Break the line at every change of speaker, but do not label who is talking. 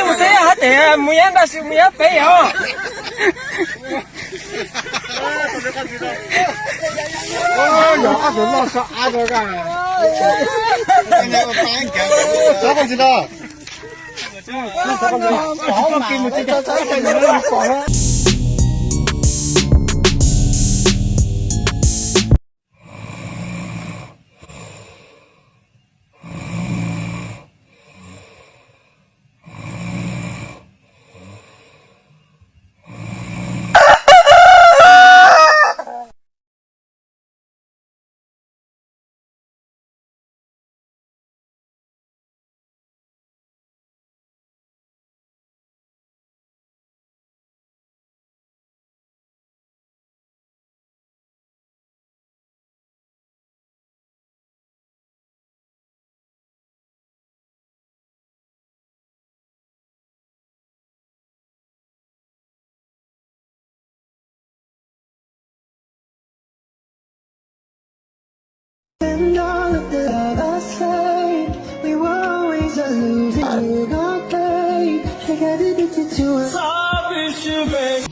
một thế hết thì mười ăn đã sự mười ăn té hả?
nhỏ rồi nó sợ rồi cả. Anh em bán cả. Cháu con gì đó? Cháu con gì? Cháu con kim một chiếc cháu cái gì nó còn á.
And all of the other side, we were always a losing you got paid. I got addicted to it. Sorry, baby.